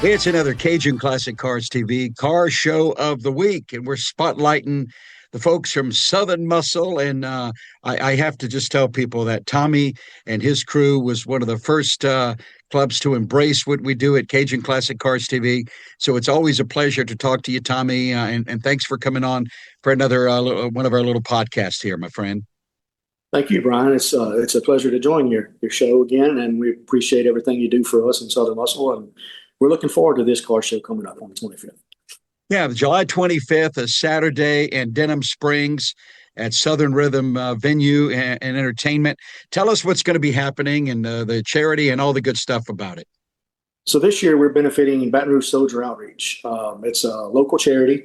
It's another Cajun Classic Cars TV car show of the week, and we're spotlighting the folks from Southern Muscle. And I have to just tell people that Tommy and his crew was one of the first clubs to embrace what we do at Cajun Classic Cars TV. So it's always a pleasure to talk to you, Tommy, and thanks for coming on for another one of our little podcasts here, my friend. Thank you, Brian. It's a pleasure to join your show again, and we appreciate everything you do for us in Southern Muscle, and we're looking forward to this car show coming up on the 25th. Yeah, July 25th, a Saturday in Denham Springs at Southern Rhythm Venue and Entertainment. Tell us what's going to be happening and the charity and all the good stuff about it. So this year we're benefiting Baton Rouge Soldier Outreach. It's a local charity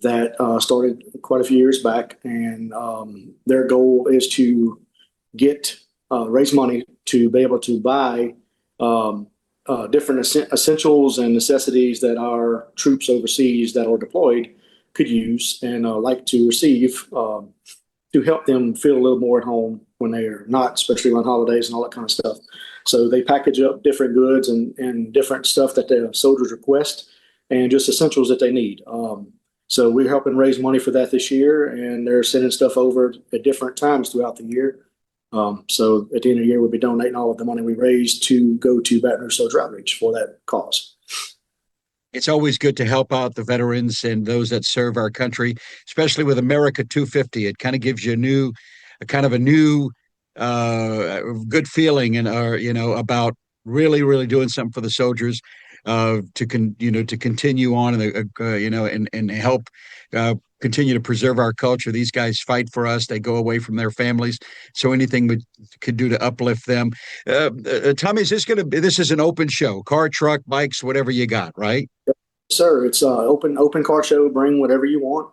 that started quite a few years back, and their goal is to get raise money to be able to buy different essentials and necessities that our troops overseas that are deployed could use and like to receive to help them feel a little more at home when they are not, especially on holidays and all that kind of stuff. So they package up different goods and different stuff that the soldiers request and just essentials that they need. So we're helping raise money for that this year, and they're sending stuff over at different times throughout the year. So at the end of the year, we'll be donating all of the money we raise to go to Baton Rouge Soldier Outreach for that cause. It's always good to help out the veterans and those that serve our country, especially with America 250. It kind of gives you a new, good feeling and about really doing something for the soldiers to continue on and help continue to preserve our culture. These guys fight for us. They go away from their families. So anything we could do to uplift them. Tommy, this is an open show, car, truck, bikes, whatever you got, right? Sir, it's open car show. Bring whatever you want.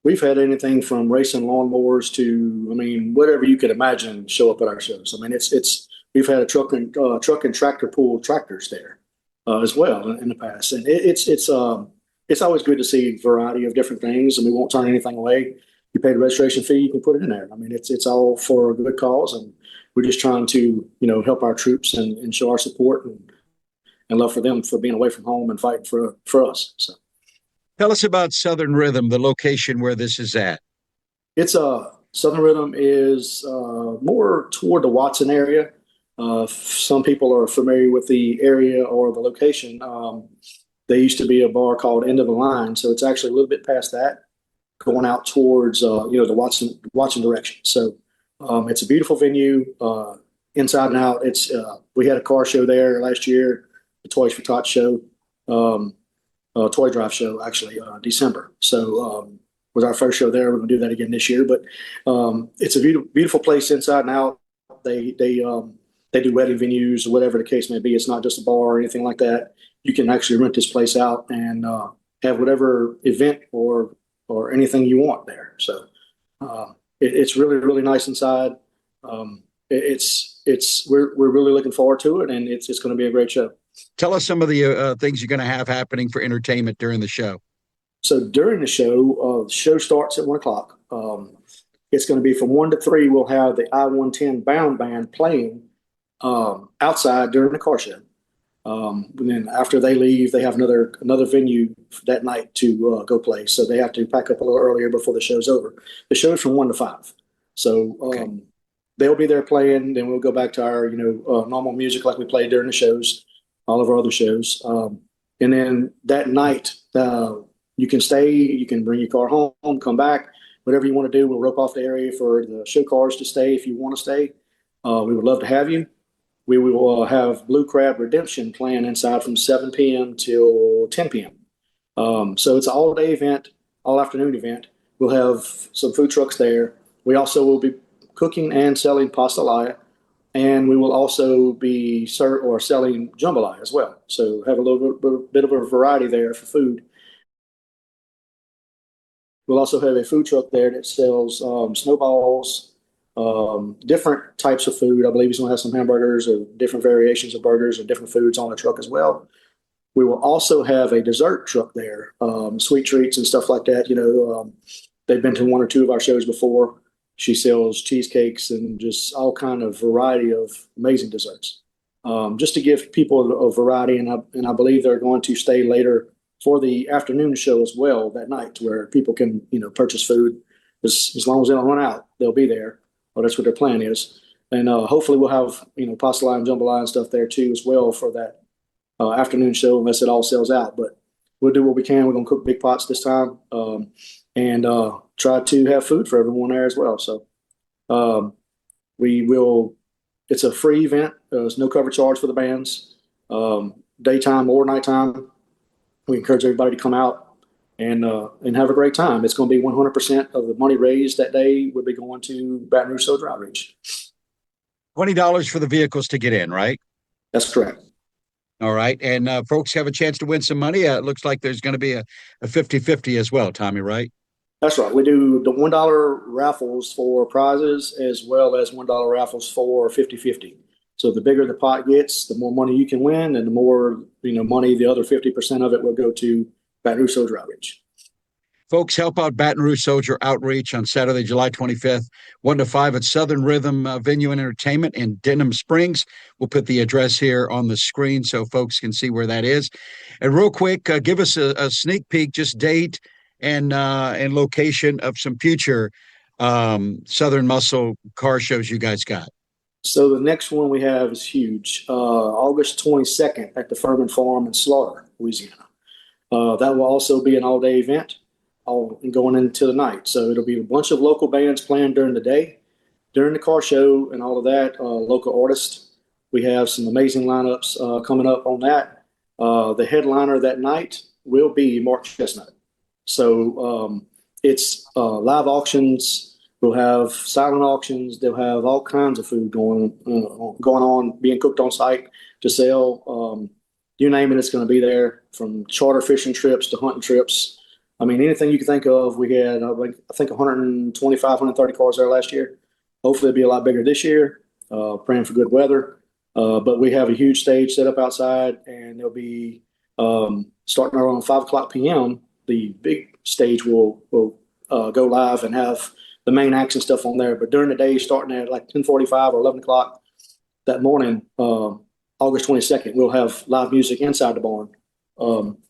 We've had anything from racing lawnmowers to, whatever you could imagine show up at our shows. We've had a truck and tractor pull tractors there as well in the past, and it's always good to see a variety of different things, and we won't turn anything away. You pay the registration fee, you can put it in there. It's all for a good cause, and we're just trying to help our troops and show our support and love for them for being away from home and fighting for us. So. Tell us about Southern Rhythm, the location where this is at. It's Southern Rhythm is more toward the Watson area. Some people are familiar with the area or the location. There used to be a bar called End of the Line, so it's actually a little bit past that, going out towards the Watson direction. So it's a beautiful venue, inside and out. We had a car show there last year, the Toys for Tots show. Toy drive show, actually, December. So was our first show there. We're going to do that again this year. But it's a beautiful place inside and out. They do wedding venues or whatever the case may be. It's not just a bar or anything like that. You can actually rent this place out and have whatever event or anything you want there. So it's really nice inside. We're really looking forward to it, and it's going to be a great show. Tell us some of the things you're going to have happening for entertainment during the show. So during the show starts at 1:00. It's going to be from 1 to 3. We'll have the I-110 Bound Band playing outside during the car show. And then after they leave, they have another venue that night to go play. So they have to pack up a little earlier before the show's over. The show is from 1 to 5. So okay. They'll be there playing. Then we'll go back to our normal music like we play during the shows. All of our other shows. And then that night, you can stay, you can bring your car home, come back, whatever you want to do. We'll rope off the area for the show cars to stay if you want to stay. We would love to have you. We will have Blue Crab Redemption playing inside from 7 p.m. till 10 p.m. So it's an all-day event, all-afternoon event. We'll have some food trucks there. We also will be cooking and selling pastelaia. And we will also be selling jambalaya as well. So have a little bit of a variety there for food. We'll also have a food truck there that sells snowballs, different types of food. I believe he's going to have some hamburgers or different variations of burgers or different foods on the truck as well. We will also have a dessert truck there, sweet treats and stuff like that. They've been to 1 or 2 of our shows before. She sells cheesecakes and just all kind of variety of amazing desserts. just to give people a variety. And I believe they're going to stay later for the afternoon show as well that night, where people can purchase food as long as they don't run out, they'll be there. Or that's what their plan is. And hopefully we'll have pasta and jambalaya and stuff there too as well for that afternoon show, unless it all sells out. But we'll do what we can. We're gonna cook big pots this time, and try to have food for everyone there as well. So we will. It's a free event. There's no cover charge for the bands, daytime or nighttime. We encourage everybody to come out and have a great time. It's going to be 100% of the money raised that day will be going to Baton Rouge Soldier Outreach. $20 for the vehicles to get in, right? That's correct. All right. And folks have a chance to win some money. It looks like there's going to be a 50-50 as well, Tommy, right? That's right. We do the $1 raffles for prizes as well as $1 raffles for 50-50. So the bigger the pot gets, the more money you can win, and the more money, the other 50% of it will go to Baton Rouge Soldier Outreach. Folks, help out Baton Rouge Soldier Outreach on Saturday, July 25th, 1 to 5 at Southern Rhythm Venue and Entertainment in Denham Springs. We'll put the address here on the screen so folks can see where that is. And real quick, give us a sneak peek, just date and location of some future Southern Muscle car shows you guys got. So the next one we have is huge. August 22nd at the Furman Farm in Slaughter, Louisiana. That will also be an all-day event, all going into the night. So it'll be a bunch of local bands playing during the day. During the car show and all of that, local artists. We have some amazing lineups coming up on that. The headliner that night will be Mark Chestnut. So it's live auctions. We'll have silent auctions. They'll have all kinds of food going on, being cooked on site to sell. You name it, it's going to be there, from charter fishing trips to hunting trips. I mean, anything you can think of. We had, I think, 125, 130 cars there last year. Hopefully it'll be a lot bigger this year, praying for good weather. But we have a huge stage set up outside, and they'll be starting around 5 p.m. The big stage will go live and have the main acts and stuff on there. But during the day, starting at like 10:45 or 11 o'clock that morning, August 22nd, we'll have live music inside the barn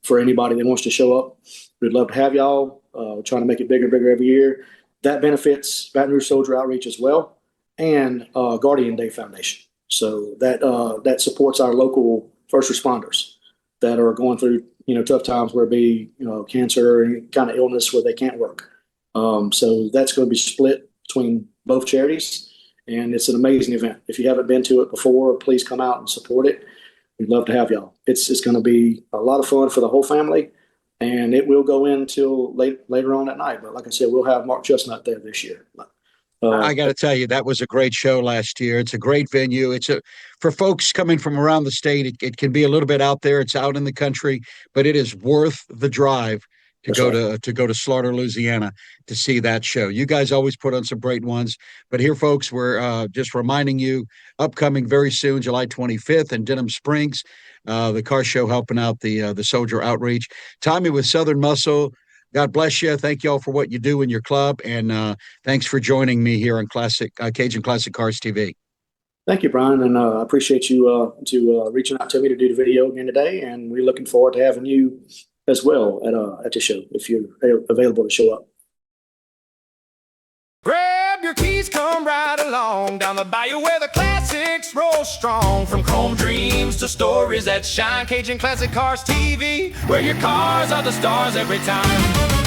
for anybody that wants to show up. We'd love to have y'all. Trying to make it bigger and bigger every year. That benefits Baton Rouge Soldier Outreach as well, and Guardian Day Foundation. So that supports our local first responders that are going through tough times, where it be cancer or any kind of illness where they can't work. So that's going to be split between both charities, and it's an amazing event. If you haven't been to it before, please come out and support it. We'd love to have y'all. It's going to be a lot of fun for the whole family, and it will go in till later on at night. But like I said, we'll have Mark Chestnut there this year. I got to tell you, that was a great show last year. It's a great venue. For folks coming from around the state, it can be a little bit out there. It's out in the country, but it is worth the drive to go to Slaughter, Louisiana to see that show. You guys always put on some great ones. But here, folks, we're just reminding you, upcoming very soon, July 25th in Denham Springs, the car show helping out the Soldier Outreach. Tommy with Southern Muscle, God bless you. Thank you all for what you do in your club. And thanks for joining me here on Cajun Classic Cars TV. Thank you, Brian. And I appreciate you reaching out to me to do the video again today. And we're looking forward to having you as well at the show, if you're available to show up. Grab your keys, come right along down the bayou where the classics roll strong. From chrome dreams to stories that shine, Cajun Classic Cars TV, where your cars are the stars every time.